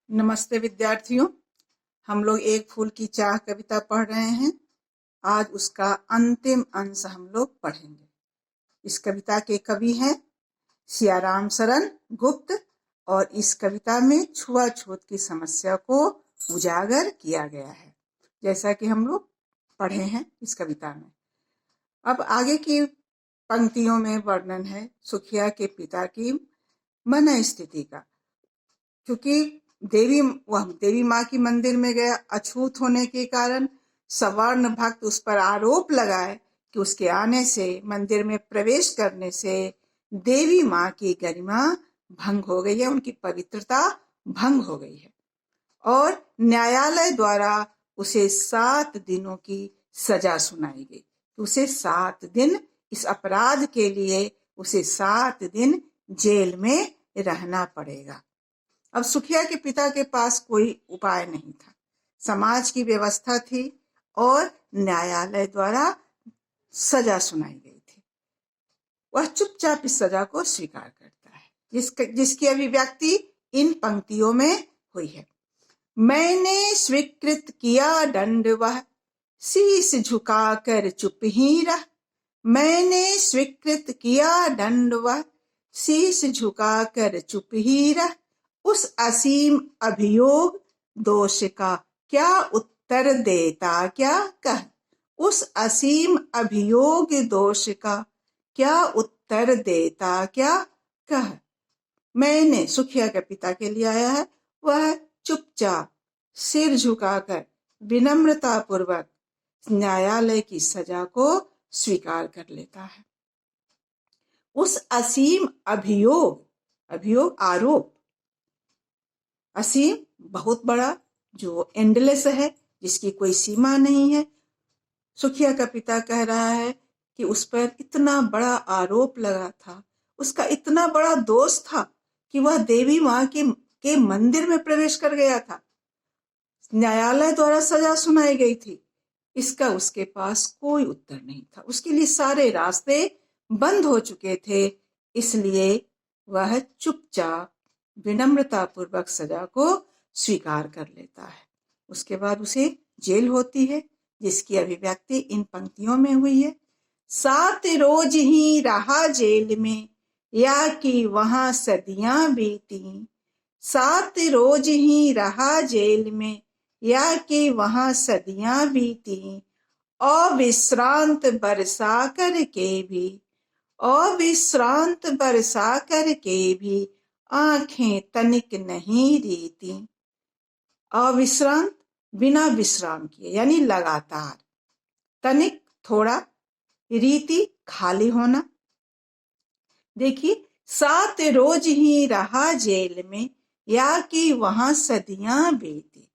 नमस्ते विद्यार्थियों। हम लोग एक फूल की चाह कविता पढ़ रहे हैं। आज उसका अंतिम अंश हम लोग पढ़ेंगे। इस कविता के कवि हैं सियाराम शरण गुप्त और इस कविता में छुआछूत की समस्या को उजागर किया गया है, जैसा कि हम लोग पढ़े हैं इस कविता में। अब आगे की पंक्तियों में वर्णन है सुखिया के पिता की मन स्थिति का। क्योंकि वह देवी माँ की मंदिर में गया, अछूत होने के कारण सवर्ण भक्त उस पर आरोप लगाए कि उसके आने से, मंदिर में प्रवेश करने से देवी माँ की गरिमा भंग हो गई है, उनकी पवित्रता भंग हो गई है और न्यायालय द्वारा उसे 7 दिनों की सजा सुनाई गई। तो उसे 7 दिन, इस अपराध के लिए उसे 7 दिन जेल में रहना पड़ेगा। अब सुखिया के पिता के पास कोई उपाय नहीं था। समाज की व्यवस्था थी और न्यायालय द्वारा सजा सुनाई गई थी। वह चुपचाप इस सजा को स्वीकार करता है, जिसकी अभिव्यक्ति इन पंक्तियों में हुई है। मैंने स्वीकृत किया दंड, वह शीश झुकाकर चुप ही रह। मैंने स्वीकृत किया दंड, वह शीश झुकाकर चुप ही रह। उस असीम अभियोग दोष का क्या उत्तर देता क्या कह। उस असीम अभियोग दोष का क्या उत्तर देता क्या कह। मैंने, सुखिया के पिता के लिए आया है, वह चुपचाप सिर झुकाकर विनम्रता पूर्वक न्यायालय की सजा को स्वीकार कर लेता है। उस असीम अभियोग आरोप, असीम बहुत बड़ा, जो एंडलेस है, जिसकी कोई सीमा नहीं है। सुखिया का पिता कह रहा है कि उस पर इतना बड़ा आरोप लगा था, उसका इतना बड़ा दोष था कि वह देवी माँ के मंदिर में प्रवेश कर गया था, न्यायालय द्वारा सजा सुनाई गई थी। इसका उसके पास कोई उत्तर नहीं था, उसके लिए सारे रास्ते बंद हो चुके थे। इसलिए वह चुपचाप विनम्रता पूर्वक सजा को स्वीकार कर लेता है। उसके बाद उसे जेल होती है, जिसकी अभिव्यक्ति इन पंक्तियों में हुई है। 7 रोज ही रहा जेल में, या कि वहां सदियां बीती। 7 रोज ही रहा जेल में, या कि वहां सदियां बीती। अविश्रांत बरसा करके भी, अविश्रांत बरसा करके भी आंखें तनिक नहीं रीती। अविश्रांत, बिना विश्राम किए, यानी लगातार। तनिक, थोड़ा। रीति, खाली होना। देखिए, 7 रोज ही रहा जेल में, या कि वहां सदियां बीती।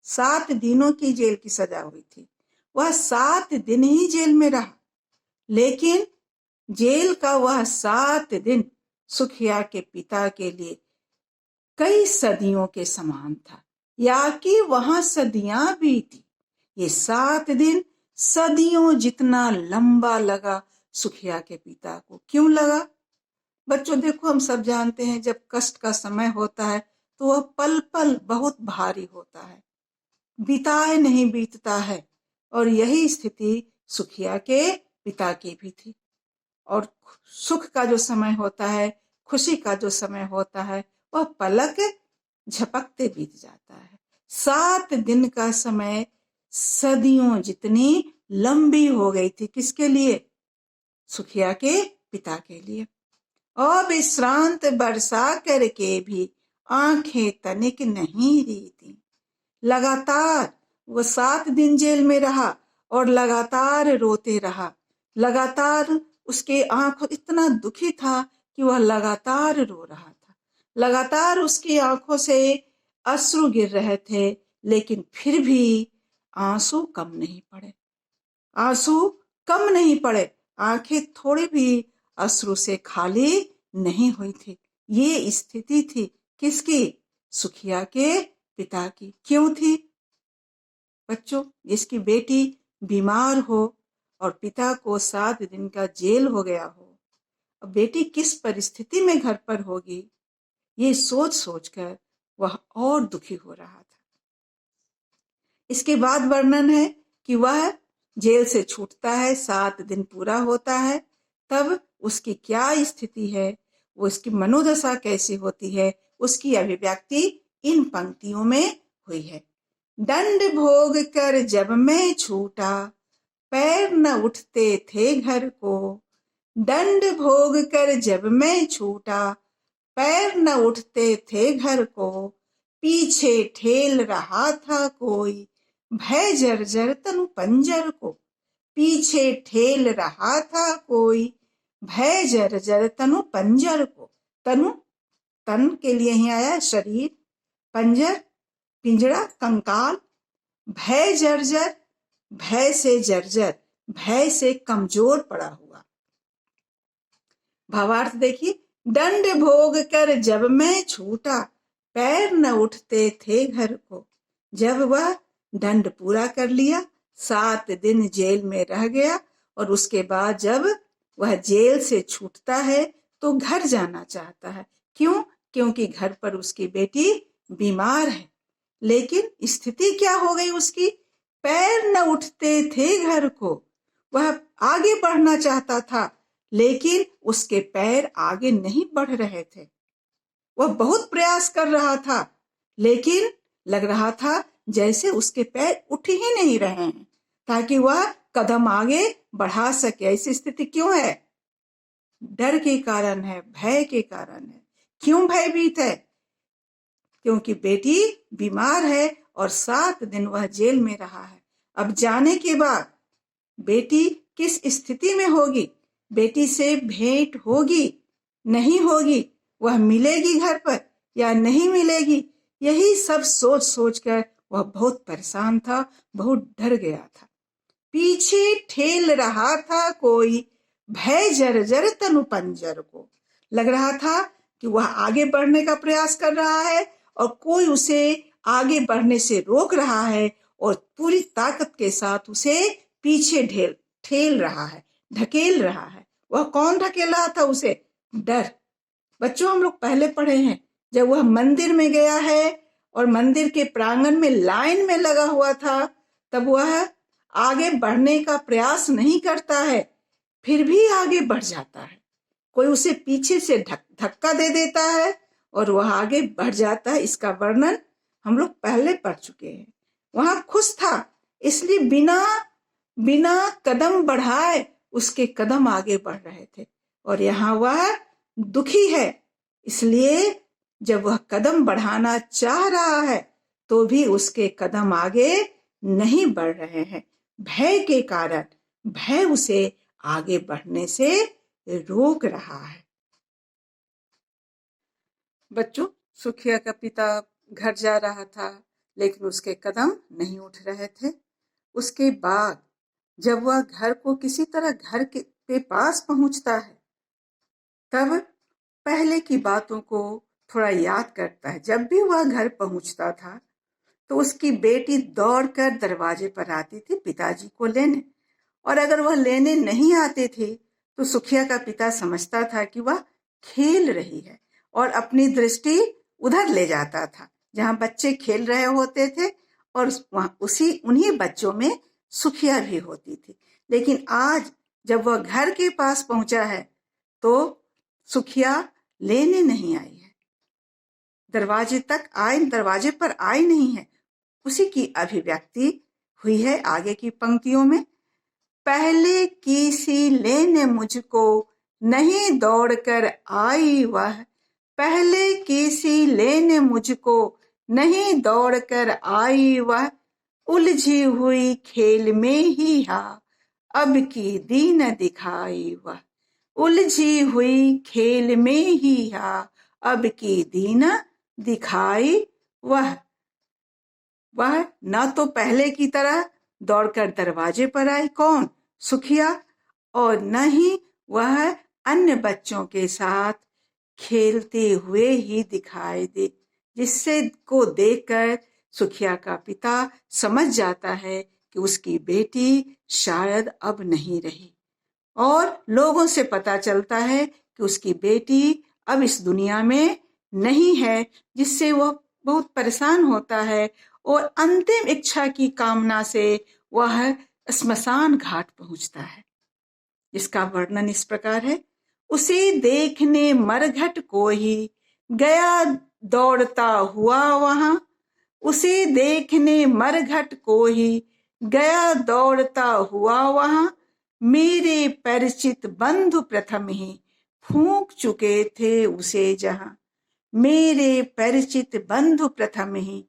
7 दिनों की जेल की सजा हुई थी, वह 7 दिन ही जेल में रहा। लेकिन जेल का वह 7 दिन सुखिया के पिता के लिए कई सदियों के समान था, या कि वहां सदियां बीती। ये 7 दिन सदियों जितना लंबा लगा सुखिया के पिता को। क्यों लगा? बच्चों देखो, हम सब जानते हैं जब कष्ट का समय होता है तो वह पल पल बहुत भारी होता है, बिताए नहीं बीतता है। और यही स्थिति सुखिया के पिता की भी थी। और सुख का जो समय होता है, खुशी का जो समय होता है, वह पलक झपकते बीत जाता है। 7 दिन का समय सदियों जितनी लंबी हो गई थी। किसके लिए? सुखिया के पिता के लिए। अविश्रांत बरसा करके भी आंखें तनिक नहीं रीती। लगातार वो 7 दिन जेल में रहा और लगातार रोते रहा। लगातार उसके आंख इतना दुखी था कि वह लगातार रो रहा था। लगातार उसकी आंखों से अश्रु गिर रहे थे, लेकिन फिर भी आंसू कम नहीं पड़े। आंसू कम नहीं पड़े, आंखें थोड़ी भी अश्रु से खाली नहीं हुई थी। ये स्थिति थी किसकी? सुखिया के पिता की। क्यों थी? बच्चों, जिसकी बेटी बीमार हो और पिता को 7 दिन का जेल हो गया हो, अब बेटी किस परिस्थिति में घर पर होगी, ये सोच सोचकर वह और दुखी हो रहा था। इसके बाद वर्णन है कि वह जेल से छूटता है, 7 दिन पूरा होता है, तब उसकी क्या स्थिति है, वो उसकी मनोदशा कैसी होती है, उसकी अभिव्यक्ति इन पंक्तियों में हुई है। दंड भोग कर जब मैं छूटा, पैर न उठते थे घर को। दंड भोग कर जब मैं छूटा, पैर न उठते थे घर को। पीछे ठेल रहा था कोई, भय जर्जर तनु पंजर को। पीछे ठेल रहा था कोई, भय जर्जर तनु पंजर को। तनु, तन के लिए ही आया शरीर, पंजर पिंजरा, कंकाल। भय जर्जर, भय से जर्जर, भय से कमजोर पड़ा हुआ। भावार्थ देखिए, दंड भोग कर जब मैं छूटा, पैर न उठते थे घर को। जब वह दंड पूरा कर लिया, 7 दिन जेल में रह गया, और उसके बाद जब वह जेल से छूटता है तो घर जाना चाहता है। क्यों? क्योंकि घर पर उसकी बेटी बीमार है। लेकिन स्थिति क्या हो गई उसकी? पैर न उठते थे घर को। वह आगे बढ़ना चाहता था, लेकिन उसके पैर आगे नहीं बढ़ रहे थे। वह बहुत प्रयास कर रहा था, लेकिन लग रहा था जैसे उसके पैर उठ ही नहीं रहे हैं, ताकि वह कदम आगे बढ़ा सके। ऐसी स्थिति क्यों है? डर के कारण है, भय के कारण है। क्यों भयभीत है? क्योंकि बेटी बीमार है और 7 दिन वह जेल में रहा है। अब जाने के बाद बेटी किस स्थिति में होगी? बेटी से भेंट होगी, नहीं होगी? वह मिलेगी घर पर या नहीं मिलेगी? यही सब सोच सोच कर वह बहुत परेशान था, बहुत डर गया था। पीछे ठेल रहा था कोई, भय जर्जर तनु पंजर को। लग रहा था कि वह आगे बढ़ने का प्रयास कर रहा है और कोई उसे आगे बढ़ने से रोक रहा है, और पूरी ताकत के साथ उसे पीछे ठेल रहा है, ढकेल रहा है। वह कौन ढकेल रहा था उसे? डर। बच्चों, हम लोग पहले पढ़े हैं, जब वह मंदिर में गया है और मंदिर के प्रांगण में लाइन में लगा हुआ था, तब वह आगे बढ़ने का प्रयास नहीं करता है, फिर भी आगे बढ़ जाता है। कोई उसे पीछे से धक्का दे देता है और वह आगे बढ़ जाता है। इसका वर्णन हम लोग पहले पढ़ चुके हैं। वहां खुश था, इसलिए बिना कदम बढ़ाए उसके कदम आगे बढ़ रहे थे, और यहाँ वह दुखी है, इसलिए जब वह कदम बढ़ाना चाह रहा है तो भी उसके कदम आगे नहीं बढ़ रहे हैं। भय के कारण, भय उसे आगे बढ़ने से रोक रहा है। बच्चों, सुखिया का पिता घर जा रहा था, लेकिन उसके कदम नहीं उठ रहे थे। उसके बाद जब वह घर को किसी तरह घर के पास पहुंचता है, तब पहले की बातों को थोड़ा याद करता है। जब भी वह घर पहुंचता था तो उसकी बेटी दौड़कर दरवाजे पर आती थी पिताजी को लेने, और अगर वह लेने नहीं आते थे तो सुखिया का पिता समझता था कि वह खेल रही है, और अपनी दृष्टि उधर ले जाता था जहां बच्चे खेल रहे होते थे, और वहां उन्हीं बच्चों में सुखिया भी होती थी। लेकिन आज जब वह घर के पास पहुंचा है तो सुखिया लेने नहीं आई है, दरवाजे पर आई नहीं है। उसी की अभिव्यक्ति हुई है आगे की पंक्तियों में। पहले किसी लेने मुझको, नहीं दौड़कर आई वह। पहले किसी लेने मुझको, नहीं दौड़कर आई वह। उलझी हुई खेल में ही हा, अब की दीन दिखाई वह। उलझी हुई खेल में ही हा, अब की दीन दिखाई वह। वह न तो पहले की तरह दौड़कर दरवाजे पर आई, कौन? सुखिया, और न ही वह अन्य बच्चों के साथ खेलते हुए ही दिखाई दे, जिससे को देखकर सुखिया का पिता समझ जाता है कि उसकी बेटी शायद अब नहीं रही, और लोगों से पता चलता है कि उसकी बेटी अब इस दुनिया में नहीं है, जिससे वह बहुत परेशान होता है और अंतिम इच्छा की कामना से वह स्मशान घाट पहुंचता है, जिसका वर्णन इस प्रकार है। उसे देखने मरघट को ही गया दौड़ता हुआ वहां, उसे देखने मरघट को ही गया दौड़ता हुआ वहां, मेरे परिचित बंधु प्रथम ही फूंक चुके थे उसे जहां, मेरे परिचित बंधु प्रथम ही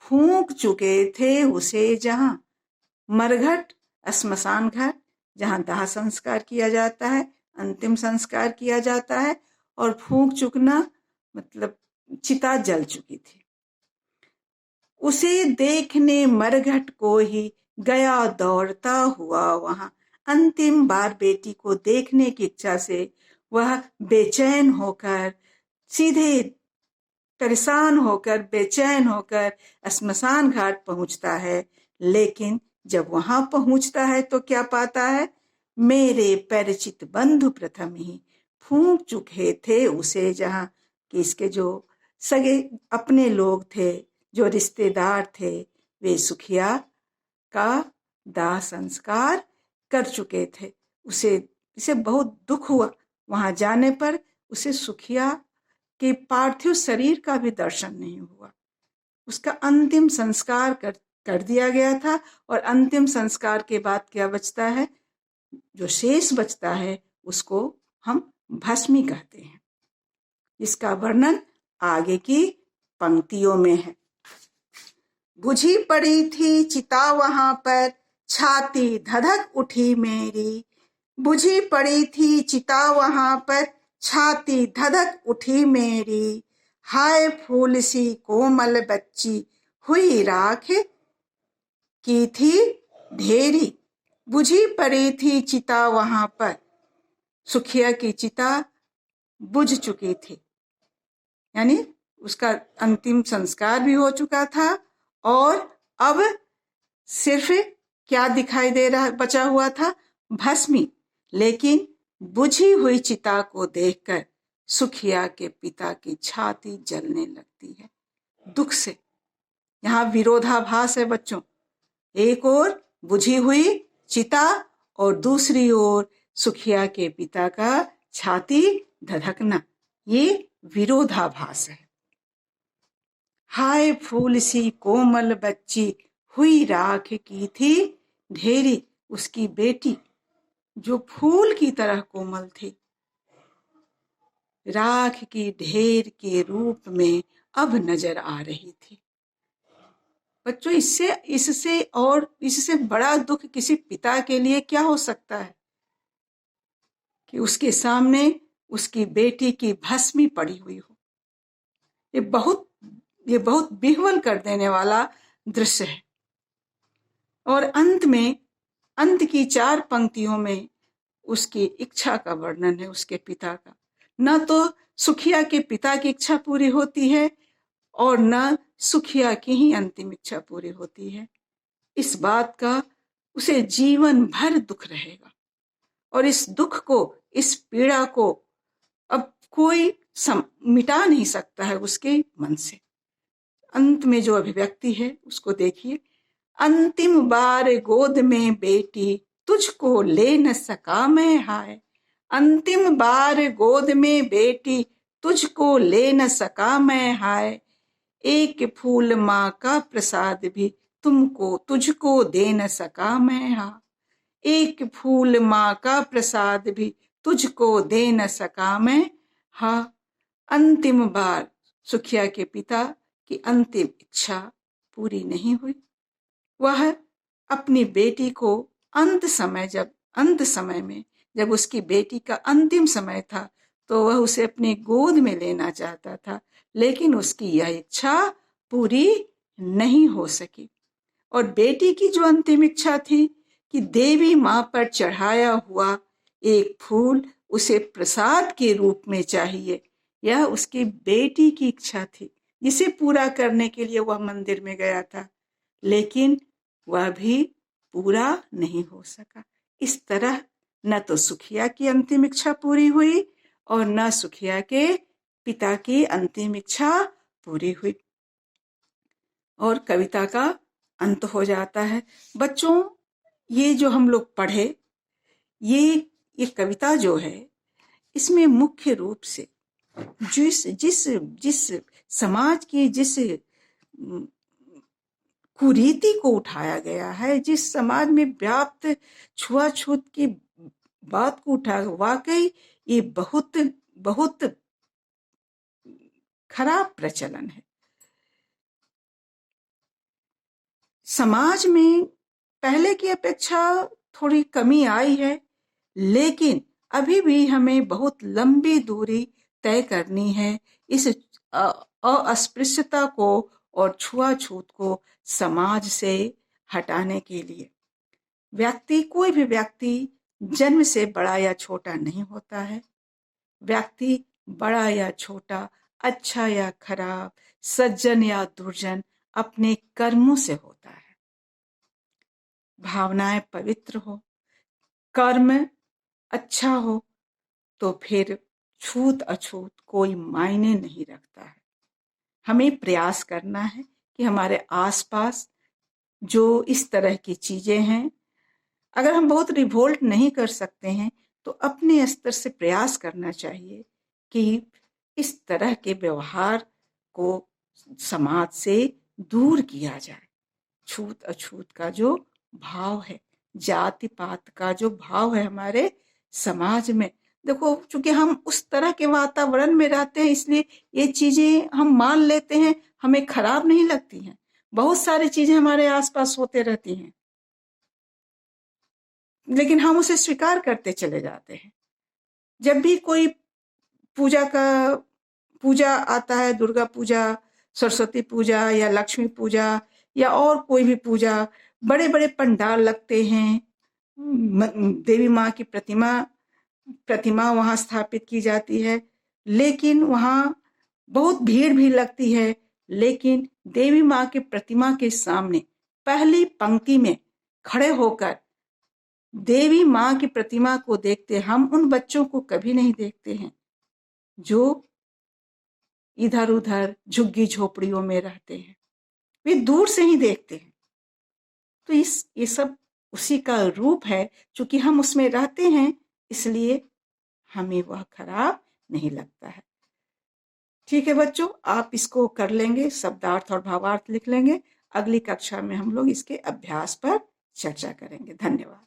फूंक चुके थे उसे जहां। मरघट श्मशान घाट, जहां दाह संस्कार किया जाता है, अंतिम संस्कार किया जाता है, और फूंक चुकना मतलब चिता जल चुकी थी। उसे देखने मरघट को ही गया दौड़ता हुआ वहां, अंतिम बार बेटी को देखने की इच्छा से वह बेचैन होकर, सीधे परेशान होकर, बेचैन होकर श्मशान घाट पहुंचता है। लेकिन जब वहां पहुंचता है तो क्या पाता है? मेरे परिचित बंधु प्रथम ही फूंक चुके थे उसे जहां, कि इसके जो सगे अपने लोग थे, जो रिश्तेदार थे, वे सुखिया का दाह संस्कार कर चुके थे। इसे बहुत दुख हुआ। वहां जाने पर उसे सुखिया के पार्थिव शरीर का भी दर्शन नहीं हुआ। उसका अंतिम संस्कार कर दिया गया था, और अंतिम संस्कार के बाद क्या बचता है? जो शेष बचता है उसको हम भस्मी कहते हैं। इसका वर्णन आगे की पंक्तियों में है। बुझी पड़ी थी चिता वहां पर, छाती धधक उठी मेरी, बुझी पड़ी थी चिता वहां पर, छाती धधक उठी मेरी, हाय फूल सी कोमल बच्ची हुई राख की थी ढेरी। बुझी पड़ी थी चिता वहां पर, सुखिया की चिता बुझ चुकी थी, यानी उसका अंतिम संस्कार भी हो चुका था, और अब सिर्फ क्या दिखाई दे रहा बचा हुआ था? भस्मी। लेकिन बुझी हुई चिता को देखकर सुखिया के पिता की छाती जलने लगती है दुख से। यहाँ विरोधाभास है बच्चों, एक ओर बुझी हुई चिता और दूसरी ओर सुखिया के पिता का छाती धधकना, ये विरोधाभास है। हाय फूल सी कोमल बच्ची हुई राख की थी ढेरी, उसकी बेटी जो फूल की तरह कोमल थी, राख की ढेर के रूप में अब नजर आ रही थी। बच्चों, इससे बड़ा दुख किसी पिता के लिए क्या हो सकता है कि उसके सामने उसकी बेटी की भस्मी पड़ी हुई हो। ये बहुत विह्वल कर देने वाला दृश्य है। और अंत की 4 पंक्तियों में उसकी इच्छा का वर्णन है, उसके पिता का। न तो सुखिया के पिता की इच्छा पूरी होती है और न सुखिया की ही अंतिम इच्छा पूरी होती है। इस बात का उसे जीवन भर दुख रहेगा, और इस दुख को, इस पीड़ा को अब कोई मिटा नहीं सकता है उसके मन से। अंत में जो अभिव्यक्ति है उसको देखिए। अंतिम बार गोद में बेटी तुझको ले न सका मैं हाय, अंतिम बार गोद में बेटी तुझको ले न सका मैं हाय, एक फूल माँ का प्रसाद भी तुझको दे न सका मैं हा, एक फूल माँ का प्रसाद भी तुझको दे न सका मैं हा। अंतिम बार सुखिया के पिता की अंतिम इच्छा पूरी नहीं हुई। वह अपनी बेटी को अंत समय में जब उसकी बेटी का अंतिम समय था तो वह उसे अपनी गोद में लेना चाहता था, लेकिन उसकी यह इच्छा पूरी नहीं हो सकी। और बेटी की जो अंतिम इच्छा थी कि देवी माँ पर चढ़ाया हुआ एक फूल उसे प्रसाद के रूप में चाहिए, यह उसकी बेटी की इच्छा थी, जिसे पूरा करने के लिए वह मंदिर में गया था, लेकिन वह भी पूरा नहीं हो सका। इस तरह न तो सुखिया की अंतिम इच्छा पूरी हुई और न सुखिया के पिता की अंतिम इच्छा पूरी हुई। और कविता का अंत हो जाता है। बच्चों, ये जो हम लोग पढ़े, ये कविता जो है, इसमें मुख्य रूप से जिस जिस जिस समाज की जिस कुरीति को उठाया गया है, जिस समाज में व्याप्त छुआछूत की बात को उठाया, वाकई ये बहुत बहुत खराब प्रचलन है। समाज में पहले की अपेक्षा थोड़ी कमी आई है, लेकिन अभी भी हमें बहुत लंबी दूरी तय करनी है इस अस्पृश्यता को और छुआछूत को समाज से हटाने के लिए। कोई भी व्यक्ति जन्म से बड़ा या छोटा नहीं होता है। व्यक्ति बड़ा या छोटा, अच्छा या खराब, सज्जन या दुर्जन अपने कर्मों से होता है। भावनाएं पवित्र हो, कर्म अच्छा हो, तो फिर छूत अछूत कोई मायने नहीं रखता है। हमें प्रयास करना है कि हमारे आसपास जो इस तरह की चीजें हैं, अगर हम बहुत रिवोल्ट नहीं कर सकते हैं तो अपने स्तर से प्रयास करना चाहिए कि इस तरह के व्यवहार को समाज से दूर किया जाए। छूत अछूत का जो भाव है, जाति पात का जो भाव है हमारे समाज में, देखो चूंकि हम उस तरह के वातावरण में रहते हैं, इसलिए ये चीजें हम मान लेते हैं, हमें खराब नहीं लगती हैं। बहुत सारी चीजें हमारे आसपास होते रहती हैं, लेकिन हम उसे स्वीकार करते चले जाते हैं। जब भी कोई पूजा आता है, दुर्गा पूजा, सरस्वती पूजा या लक्ष्मी पूजा या और कोई भी पूजा, बड़े बड़े पंडाल लगते हैं, देवी माँ की प्रतिमा वहां स्थापित की जाती है, लेकिन वहां बहुत भीड़ भी लगती है। लेकिन देवी माँ की प्रतिमा के सामने पहली पंक्ति में खड़े होकर देवी माँ की प्रतिमा को देखते हम उन बच्चों को कभी नहीं देखते हैं जो इधर उधर झुग्गी झोपड़ियों में रहते हैं। वे दूर से ही देखते हैं। तो ये सब उसी का रूप है। चूंकि हम उसमें रहते हैं, इसलिए हमें वह खराब नहीं लगता है। ठीक है बच्चों, आप इसको कर लेंगे, शब्दार्थ और भावार्थ लिख लेंगे। अगली कक्षा में हम लोग इसके अभ्यास पर चर्चा करेंगे। धन्यवाद।